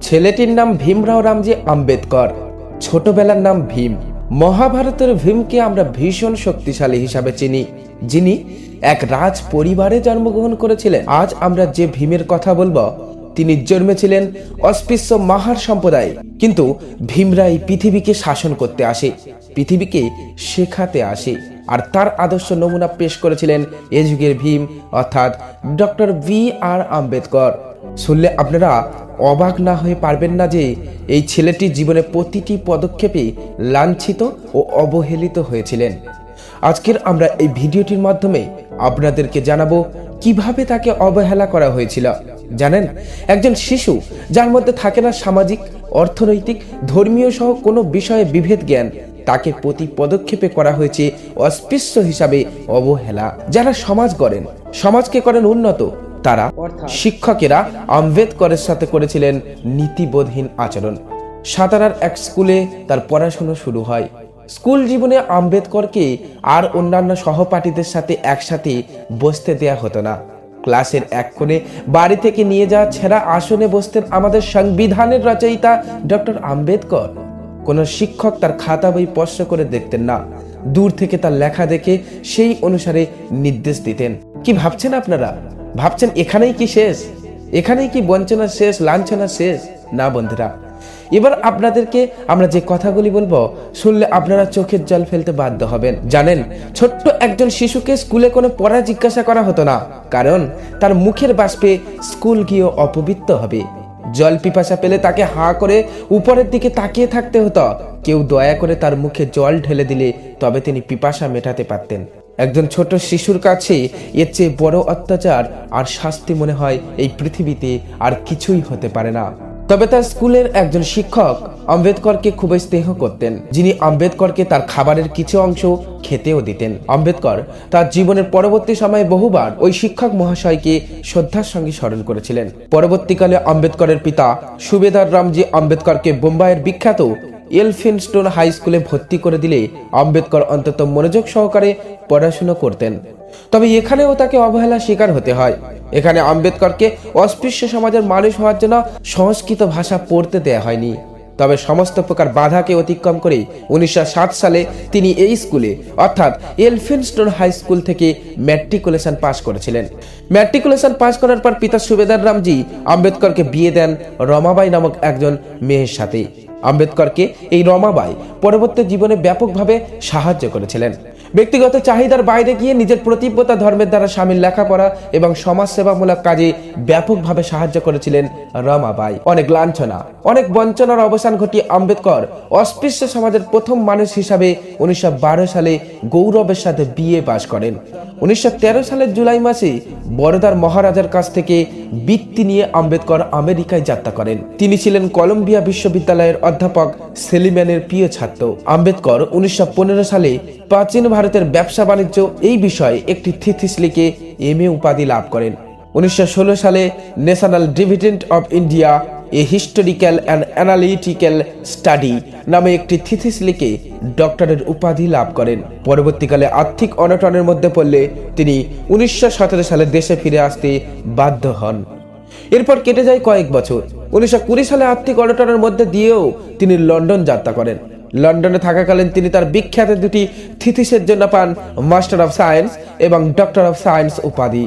ছেলেটির নাম ভীমরাও রামজি আম্বেদকর। ছোটবেলার নাম ভীম। মহাভারতের ভীমকে আমরা ভীষণ শক্তিশালী হিসাবে চিনি, যিনি এক রাজ পরিবারে জন্মগ্রহণ করেছিলেন। আজ আমরা যে ভীমের কথা বলবো, তিনি জন্মেছিলেন অস্পৃশ্য মাহার সম্প্রদায়। কিন্তু ভীমরা এই পৃথিবীকে শাসন করতে আসে, পৃথিবীকে শেখাতে আসে। আর তার আদর্শ নমুনা পেশ করেছিলেন এ যুগের ভীম, অর্থাৎ ডক্টর বি.আর. আম্বেদকর। শুনলে আপনারা অবাক না হয়ে পারবেন না যে এই ছেলেটি জীবনে প্রতিটি পদক্ষেপে লাঞ্ছিত ও অবহেলিত হয়েছিলেন। আজকের আমরা এই ভিডিওটির মাধ্যমে আপনাদেরকে জানাবো কিভাবে তাকে অবহেলা করা হয়েছিল। জানেন, একজন শিশু যার মধ্যে থাকে না সামাজিক, অর্থনৈতিক, ধর্মীয় সহ কোনো বিষয়ে বিভেদ জ্ঞান, তাকে প্রতি পদক্ষেপে করা হয়েছে অস্পৃশ্য হিসাবে অবহেলা। যারা সমাজ গড়েন, সমাজকে করেন উন্নত, তারা শিক্ষকেরা আম্বেদকরের সাথে করেছিলেন নীতিবোধহীন আচরণ। সাতারার এক স্কুলে তার পড়াশোনা শুরু হয়। স্কুল জীবনে আম্বেদকরকে আর অন্যান্য সহপাঠীদের সাথে একসাথে বসতে দেয়া হতো না। ক্লাসের এক কোণে বাড়ি থেকে নিয়ে যাওয়া ছেঁড়া আসনে বসতেন আমাদের সংবিধানের রচয়িতা ডক্টর আম্বেদকর। কোনো শিক্ষক তার খাতা বই স্পর্শ করে দেখতেন না, দূর থেকে তার লেখা দেখে সেই অনুসারে নির্দেশ দিতেন। কি ভাবছেন আপনারা? ভাবছেন এখানেই কি শেষ? এখানেই কি বঞ্চনা শেষ, লাঞ্ছনা শেষ? না বন্ধুরা, এবার আপনাদেরকে আমরা যে কথাগুলি বলবো, শুনলে আপনারা চোখের জল ফেলতে বাধ্য হবেন। জানেন, ছোট্ট একজন শিশুকে স্কুলে কোনো পড়া জিজ্ঞাসা করা হতো না, কারণ তার মুখের বাষ্পে স্কুল গিয়ে অপবিত্র হবে। জল পিপাসা পেলে তাকে হাঁ করে উপরের দিকে তাকিয়ে থাকতে হতো। কেউ দয়া করে তার মুখে জল ঢেলে দিলে তবে তিনি পিপাসা মেটাতে পারতেন। একজন ছোট শিশুর কাছে এর চেয়ে বড় অত্যাচার আর শাস্তি মনে হয় এই পৃথিবীতে আর কিছুই হতে পারে না। তবে তার স্কুলের একজন শিক্ষক আম্বেদকরকে খুব স্নেহ করতেন, যিনি আম্বেদকরকে তার খাবারের কিছু অংশ খেতেও দিতেন। আম্বেদকর তার জীবনের পরবর্তী সময়ে বহুবার ওই শিক্ষক মহাশয়কে শ্রদ্ধার সঙ্গে স্মরণ করেছিলেন। পরবর্তীকালে আম্বেদকরের পিতা সুবেদার রামজি আম্বেদকরকে বোম্বাইয়ের বিখ্যাত এলফিনস্টোন হাই স্কুলে ভর্তি করে দিলে আম্বেদকর অন্তত মনোযোগ সহকারে পড়াশোনা করতেন। তবে এখানেও তাকে অবহেলা শিকার হতে হয়। এখানে আম্বেদকরকে অস্পৃশ্য সমাজের মানুষ হওয়ার জন্য সংস্কৃত ভাষা পড়তে দেয়া হয়নি। তবে সমস্ত প্রকার বাধাকে অতিক্রম করে 1907 সালে তিনি এই স্কুলে, অর্থাৎ এলফিনস্টোন হাই স্কুল থেকে ম্যাট্রিকুলেশন পাশ করেছিলেন। ম্যাট্রিকুলেশন পাশ করার পর পিতা সুবেদার রামজি আম্বেদকরকে বিয়ে দেন রমাবাই নামক একজন মেয়ের সাথে। আম্বেদকরকে এই রমাবাই পরবর্তী জীবনে ব্যাপকভাবে সাহায্য করেছিলেন। ব্যক্তিগত চাহিদার বাইরে গিয়ে নিজের প্রতিবদ্ধতা ধর্মের দ্বারা সামিল লেখাপড়া এবং সমাজসেবামূলক কাজে ব্যাপকভাবে সাহায্য করেছিলেন রমাবাই। অনেক লাঞ্ছনা, অনেক বঞ্চনার অবসান ঘটিয়ে আম্বেদকর অস্পৃশ্য সমাজের প্রথম মানুষ হিসাবে 1912 সালে গৌরবের সাথে বিএ পাশ করেন। 1913 সালের জুলাই মাসে বরোদার মহারাজার কাছ থেকে বৃত্তি নিয়ে আম্বেদকর আমেরিকায় যাত্রা করেন। তিনি ছিলেন কলম্বিয়া বিশ্ববিদ্যালয়ের অধ্যাপক সেলিম্যানের প্রিয় ছাত্র। আম্বেদকর 1915 সালে প্রাচীন ভারতের ব্যবসা বাণিজ্য এই বিষয়ে একটি থিসিস লিখে এমএ উপাধি লাভ করেন। 1916 সালে national dividend of India, a historical and analytical study নামে একটি থিসিস লিখে ডক্টরেট উপাধি লাভ করেন। পরবর্তীকালে আর্থিক অনটনের মধ্যে পড়লে তিনি 1917 সালে দেশে ফিরে আসতে বাধ্য হন। এরপর কেটে যায় কয়েক বছর। 1920 সালে আর্থিক অনটনের মধ্যে দিয়েও তিনি লন্ডন যাত্রা করেন। লন্ডনে থাকাকালীন তিনি তার বিখ্যাত দুটি থিসিসের জন্য পান মাস্টার অফ সায়েন্স এবং ডক্টর অফ সায়েন্স উপাধি।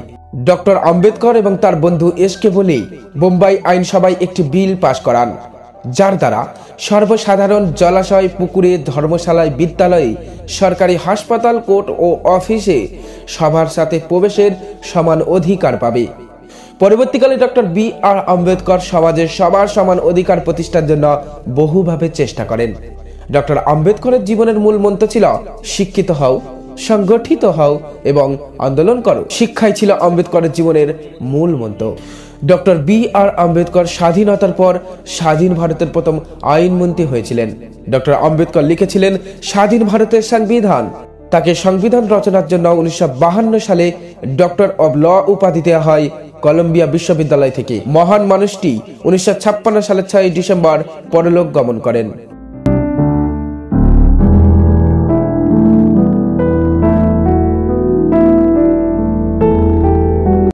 ডক্টর আম্বেদকর এবং তার বন্ধু এসকে বলেই বোম্বাই আইনসভায় একটি বিল পাশ করান, যার দ্বারা সর্বসাধারণ জলাশয়, পুকুরে, ধর্মশালায়, বিদ্যালয়ে, সরকারি হাসপাতাল, কোর্ট ও অফিসে সবার সাথে প্রবেশের সমান অধিকার পাবে। পরবর্তীকালে ডক্টর বি.আর. আম্বেদকর সমাজের সবার সমান অধিকার প্রতিষ্ঠার জন্য বহুভাবে চেষ্টা করেন। ডক্টর আম্বেদকরের জীবনের মূল মন্ত্র ছিল শিক্ষিত হও, সংগঠিত হও এবং আন্দোলন করো। শিক্ষাই ছিল আম্বেদকরের জীবনের মূল মন্ত্র। Doctor B.R.. আম্বেদকর স্বাধীনতার পর স্বাধীন ভারতের প্রথম আইনমন্ত্রী হয়েছিলেন। ডক্টর আম্বেদকর লিখেছিলেন স্বাধীন ভারতের সংবিধান। তাকে সংবিধান রচনার জন্য 1952 সালে ডক্টর অব ল উপাধি দেওয়া হয় কলম্বিয়া বিশ্ববিদ্যালয় থেকে। মহান মানুষটি 1956 সালের 6 ডিসেম্বর পরলোক গমন করেন।